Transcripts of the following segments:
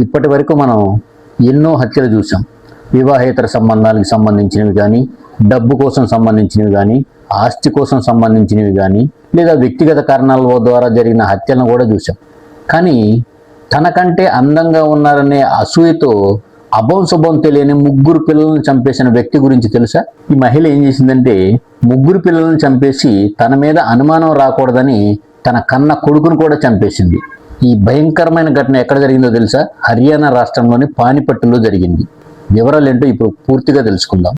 ఇప్పటి వరకు మనం ఎన్నో హత్యలు చూసాం. వివాహేతర సంబంధాలకు సంబంధించినవి కానీ, డబ్బు కోసం సంబంధించినవి కానీ, ఆస్తి కోసం సంబంధించినవి కానీ, లేదా వ్యక్తిగత కారణాల ద్వారా జరిగిన హత్యలను కూడా చూసాం. కానీ తనకంటే అందంగా ఉన్నారనే అసూయతో అభం శుభం తెలియని 3 పిల్లలను చంపేసిన వ్యక్తి గురించి తెలుసా? ఈ మహిళ ఏం చేసిందంటే 3 పిల్లలను చంపేసి తన మీద అనుమానం రాకూడదని తన కన్న కొడుకును కూడా చంపేసింది. ఈ భయంకరమైన ఘటన ఎక్కడ జరిగిందో తెలుసా? హర్యానా రాష్ట్రంలోని పానిపట్టులో జరిగింది. వివరాలు ఏంటో ఇప్పుడు పూర్తిగా తెలుసుకుందాం.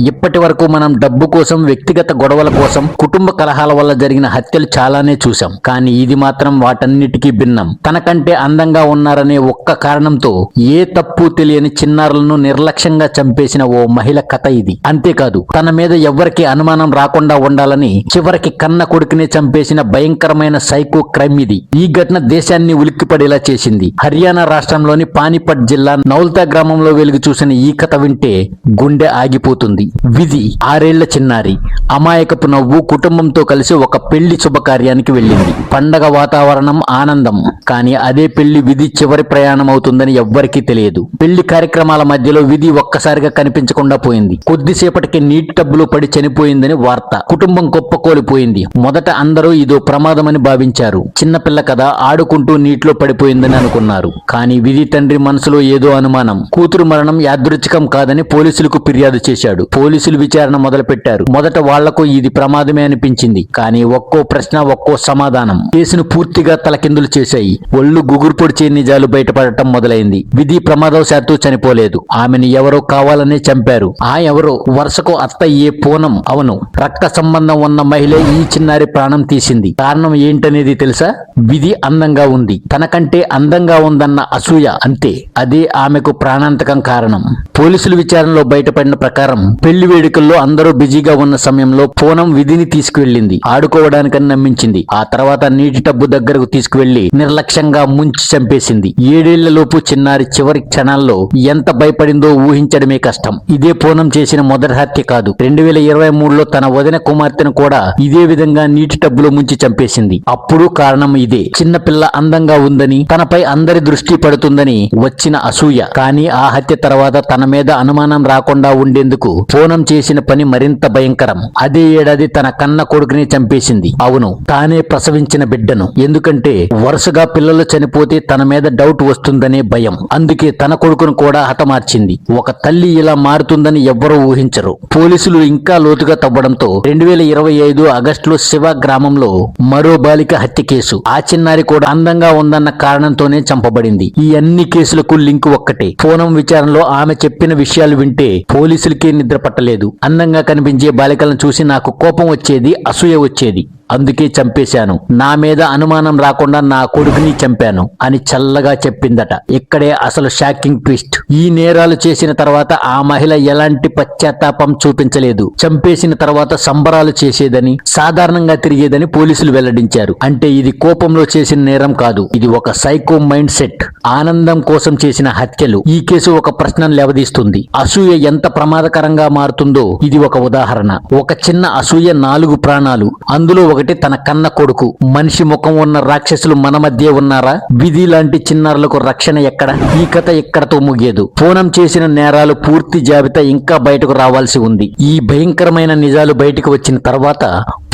ఇప్పటి వరకు మనం డబ్బు కోసం, వ్యక్తిగత గొడవల కోసం, కుటుంబ కలహాల వల్ల జరిగిన హత్యలు చాలానే చూసాం. కానీ ఇది మాత్రం వాటన్నిటికీ భిన్నం. తనకంటే అందంగా ఉన్నారనే ఒక్క కారణంతో ఏ తప్పు తెలియని చిన్నారులను నిర్లక్ష్యంగా చంపేసిన ఓ మహిళ కథ ఇది. అంతేకాదు, తన మీద ఎవ్వరికి అనుమానం రాకుండా ఉండాలని చివరికి కన్న కొడుకునే చంపేసిన భయంకరమైన సైకో క్రైమ్ ఇది. ఈ ఘటన దేశాన్ని ఉలిక్కిపడేలా చేసింది. హర్యానా రాష్ట్రంలోని పానిపట్ జిల్లా నౌల్తా గ్రామంలో వెలుగు చూసిన ఈ కథ వింటే గుండె ఆగిపోతుంది. విధి 6 ఏళ్ల చిన్నారి. అమాయకపు నవ్వు. కుటుంబంతో కలిసి ఒక పెళ్లి శుభకార్యానికి వెళ్ళింది. పండగ వాతావరణం, ఆనందం. కానీ అదే పెళ్లి విధి చివరి ప్రయాణం అవుతుందని ఎవ్వరికీ తెలియదు. పెళ్లి కార్యక్రమాల మధ్యలో విధి ఒక్కసారిగా కనిపించకుండా పోయింది. కొద్దిసేపటికి నీటి టబ్బులో పడి చనిపోయిందని వార్త. కుటుంబం కుప్పకూలిపోయింది. మొదట అందరూ ఇదో ప్రమాదమని భావించారు. చిన్నపిల్ల కదా, ఆడుకుంటూ నీటిలో పడిపోయిందని అనుకున్నారు. కానీ విధి తండ్రి మనసులో ఏదో అనుమానం. కూతురు మరణం యాదృచ్ఛికం కాదని పోలీసులకు ఫిర్యాదు చేశాడు. పోలీసులు విచారణ మొదలుపెట్టారు. మొదట వాళ్లకు ఇది ప్రమాదమే అనిపించింది. కానీ ఒక్కో ప్రశ్న, ఒక్కో సమాధానం కేసును పూర్తిగా తలకిందులు చేశాయి. ఒళ్ళు గుగురు పొడిచే నిజాలు బయటపడటం మొదలైంది. విధి ప్రమాదవశాత్తు చనిపోలేదు. ఆమెను ఎవరో కావాలనే చంపారు. ఆ ఎవరో వరుసకు అత్తయ్యే పూనం. అవును, రక్త సంబంధం ఉన్న మహిళ ఈ చిన్నారి ప్రాణం తీసింది. కారణం ఏంటనేది తెలుసా? విధి అందంగా ఉంది. తనకంటే అందంగా ఉందన్న అసూయ. అంతే. అదే ఆమెకు ప్రాణాంతకం కారణం. పోలీసుల విచారణలో బయటపడిన ప్రకారం పెళ్లి వేడుకల్లో అందరూ బిజీగా ఉన్న సమయంలో పూనం విధిని తీసుకువెళ్లింది. ఆడుకోవడానికని నమ్మించింది. ఆ తర్వాత నీటి టబ్బు దగ్గరకు తీసుకువెళ్లి నిర్లక్ష్యంగా ముంచి చంపేసింది. 7 ఏళ్లలోపు చిన్నారి చివరి క్షణాల్లో ఎంత భయపడిందో ఊహించడమే కష్టం. ఇదే పూనం చేసిన మొదటి హత్య కాదు. 2023లో తన వదిన కుమార్తెను కూడా ఇదే విధంగా నీటి టబ్బులో ముంచి చంపేసింది. అప్పుడు కారణం ఇదే. చిన్నపిల్ల అందంగా ఉందని, తనపై అందరి దృష్టి పడుతుందని వచ్చిన అసూయ. కానీ ఆ హత్య తర్వాత తన మీద అనుమానం రాకుండా ఉండేందుకు పూనం చేసిన పని మరింత భయంకరం. అదే ఏడాది తన కన్న కొడుకుని చంపేసింది. అవును, తానే ప్రసవించిన బిడ్డను. ఎందుకంటే వరుసగా పిల్లలు చనిపోతే తన మీద డౌట్ వస్తుందనే భయం. అందుకే తన కొడుకును కూడా హతమార్చింది. ఒక తల్లి ఇలా మారుతుందని ఎవ్వరూ ఊహించరు. పోలీసులు ఇంకా లోతుగా తవ్వడంతో 2025 ఆగస్టులో శివ గ్రామంలో మరో బాలిక హత్య కేసు. ఆ చిన్నారి కూడా అందంగా ఉందన్న కారణంతోనే చంపబడింది. ఈ అన్ని కేసులకు లింకు ఒక్కటే. పూనం విచారణలో ఆమె చెప్పిన విషయాలు వింటే పోలీసులకే నిద్ర పట్టలేదు. అందంగా కనిపించే బాలికలను చూసి నాకు కోపం వచ్చేది, అసూయ వచ్చేది. అందుకే చంపేశాను. నా మీద అనుమానం రాకుండా నా కొడుకుని చంపాను అని చల్లగా చెప్పిందట. ఇక్కడే అసలు షాకింగ్ ట్విస్ట్. ఈ నేరాలు చేసిన తర్వాత ఆ మహిళ ఎలాంటి పశ్చాత్తాపం చూపించలేదు. చంపేసిన తర్వాత సంబరాలు చేసేదని, సాధారణంగా తిరిగేదని పోలీసులు వెల్లడించారు. అంటే ఇది కోపంలో చేసిన నేరం కాదు. ఇది ఒక సైకో మైండ్ సెట్. ఆనందం కోసం చేసిన హత్యలు. ఈ కేసు ఒక ప్రశ్నను లేవదీస్తుంది. అసూయ ఎంత ప్రమాదకరంగా మారుతుందో ఇది ఒక ఉదాహరణ. ఒక చిన్న అసూయ 4 ప్రాణాలు. అందులో ఒకటి తన కన్న కొడుకు. మనిషి ముఖం ఉన్న రాక్షసులు మన మధ్య ఉన్నారా? విధి లాంటి చిన్నారులకు రక్షణ ఎక్కడ? ఈ కథ ఎక్కడతో ముగియదు. పూనం చేసిన నేరాలు పూర్తి జాబితా ఇంకా బయటకు రావాల్సి ఉంది. ఈ భయంకరమైన నిజాలు బయటకు వచ్చిన తర్వాత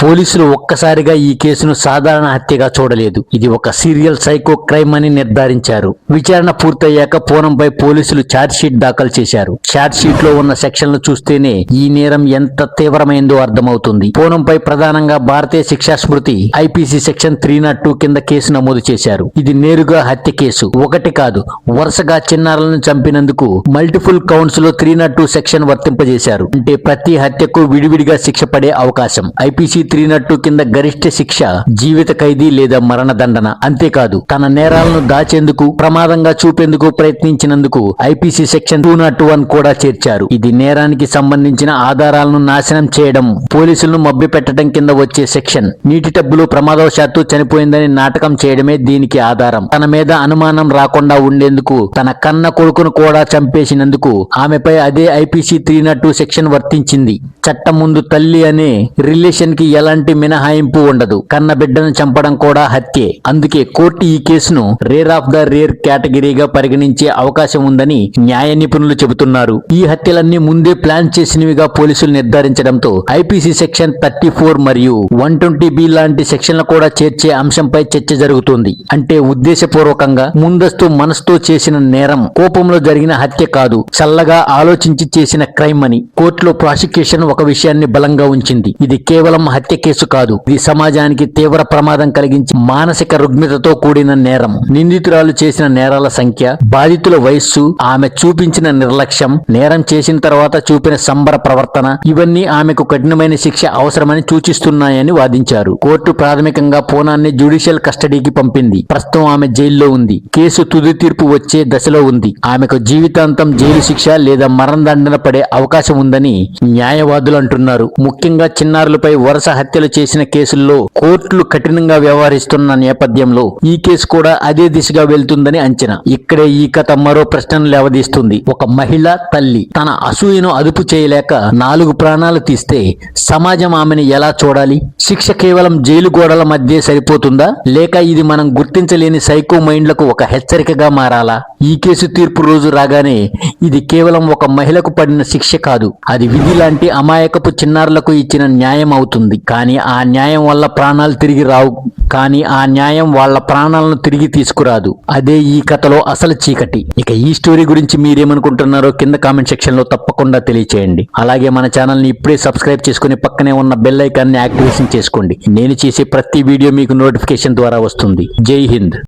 పోలీసులు ఒక్కసారిగా ఈ కేసును సాధారణ హత్యగా చూడలేదు. ఇది ఒక సీరియల్ సైకో క్రైమ్ అని నిర్ధారించారు. విచారణ పూర్తయ్యాక పూనంపై పోలీసులు ఛార్జ్ షీట్ దాఖలు చేశారు. ఛార్జ్ షీట్ లో ఉన్న సెక్షన్లు చూస్తేనే ఈ నేరం ఎంత తీవ్రమైందో అర్థమవుతుంది. పూనంపై ప్రధానంగా భారతీయ శిక్షా స్మృతి ఐపీసీ సెక్షన్ 302 కింద కేసు నమోదు చేశారు. ఇది నేరుగా హత్య కేసు. ఒకటి కాదు, వరుసగా చిన్నారులను చంపినందుకు మల్టిపుల్ కౌంట్స్ లో 302 సెక్షన్ వర్తింపజేశారు. అంటే ప్రతి హత్యకు విడివిడిగా శిక్ష పడే అవకాశం. ఐపీసీ 302 కింద గరిష్ట శిక్ష జీవిత ఖైదీ లేదా మరణదండన. అంతేకాదు, తన నేరాలను దాచేందుకు, ప్రమాదంగా చూపేందుకు ప్రయత్నించినందుకు ఐపీసీ సెక్షన్ 201 కూడా చేర్చారు. ఇది నేరానికి సంబంధించిన ఆధారాలను నాశనం చేయడం, పోలీసులను మభ్యపెట్టడం కింద వచ్చే సెక్షన్. నీటి టబ్బులో ప్రమాదవశాత్తు చనిపోయిందని నాటకం చేయడమే దీనికి ఆధారం. తన మీద అనుమానం రాకుండా ఉండేందుకు తన కన్న కొడుకును కూడా చంపేసినందుకు ఆమెపై అదే ఐపీసీ 302 సెక్షన్ వర్తించింది. చట్టం ముందు తల్లి అనే రిలేషన్ కి ఎలాంటి మినహాయింపు ఉండదు. కన్న బిడ్డను చంపడం కూడా హత్యే. అందుకే కోర్టు ఈ కేసును రేర్ ఆఫ్ ద రేర్ కేటగిరీగా పరిగణించే అవకాశం ఉందని న్యాయ నిపుణులు చెబుతున్నారు. ఈ హత్యలన్నీ ముందే ప్లాన్ చేసినవిగా పోలీసులు నిర్ధారించడంతో ఐపీసీ సెక్షన్ 34 మరియు 120B లాంటి సెక్షన్లు కూడా చేర్చే అంశంపై చర్చ జరుగుతుంది. అంటే ఉద్దేశపూర్వకంగా ముందస్తు మనసుతో చేసిన నేరం, కోపంలో జరిగిన హత్య కాదు, చల్లగా ఆలోచించి చేసిన క్రైమ్ అని కోర్టులో ప్రాసిక్యూషన్ ఒక విషయాన్ని బలంగా ఉంచింది. ఇది కేవలం హత్య కేసు కాదు, ఇది సమాజానికి తీవ్ర ప్రమాదం కలిగించి మానసిక రుగ్మతతో కూడిన నేరం. నిందితురాలు చేసిన నేరాల సంఖ్య, బాధితుల వయస్సు, ఆమె చూపించిన నిర్లక్ష్యం, నేరం చేసిన తర్వాత చూపిన సంబర ప్రవర్తన ఇవన్నీ ఆమెకు కఠినమైన శిక్ష అవసరమని సూచిస్తున్నాయని వాదించారు. కోర్టు ప్రాథమికంగా పూనాన్ని జ్యుడిషియల్ కస్టడీకి పంపింది. ప్రస్తుతం ఆమె జైల్లో ఉంది. కేసు తుది తీర్పు వచ్చే దశలో ఉంది. ఆమెకు జీవితాంతం జైలు శిక్ష లేదా మరణదండన పడే అవకాశం ఉందని న్యాయవాదులు అంటున్నారు. ముఖ్యంగా చిన్నారులపై వరుస హత్యలు చేసిన కేసుల్లో కోర్టులు కఠినంగా వ్యవహరిస్తున్న నేపథ్యంలో ఈ కేసు కూడా అదే దిశగా వెళ్తుందని అంచనా. ఇక్కడే ఈ కథ మరో ప్రశ్నను లేవదీస్తుంది. ఒక మహిళ తల్లి తన అసూయను అదుపు చేయలేక 4 ప్రాణాలు తీస్తే సమాజం ఆమెను ఎలా చూడాలి? శిక్ష కేవలం జైలు గోడల మధ్య సరిపోతుందా, లేక ఇది మనం గుర్తించలేని సైకో మైండ్లకు ఒక హెచ్చరికగా మారాలా? ఈ కేసు తీర్పు రోజు రాగానే ఇది కేవలం ఒక మహిళకు పడిన శిక్ష కాదు, అది విధి లాంటి అమాయకపు చిన్నారులకు ఇచ్చిన న్యాయం అవుతుంది. కానీ ఆ న్యాయం వల్ల ప్రాణాలు తిరిగి రావు, కానీ ఆ న్యాయం వాళ్ళ ప్రాణాలను తిరిగి తీసుకురాదు. అదే ఈ కథలో అసలు చీకటి. ఇక ఈ స్టోరీ గురించి మీరేమనుకుంటున్నారో కింద కామెంట్ సెక్షన్ లో తప్పకుండా తెలియచేయండి. అలాగే మన ఛానల్ ని ఇప్పుడే సబ్స్క్రైబ్ చేసుకుని పక్కనే ఉన్న బెల్ ఐకాన్ ని యాక్టివేషన్ చేసుకోండి. నేను చేసే ప్రతి వీడియో మీకు నోటిఫికేషన్ ద్వారా వస్తుంది. జై హింద్.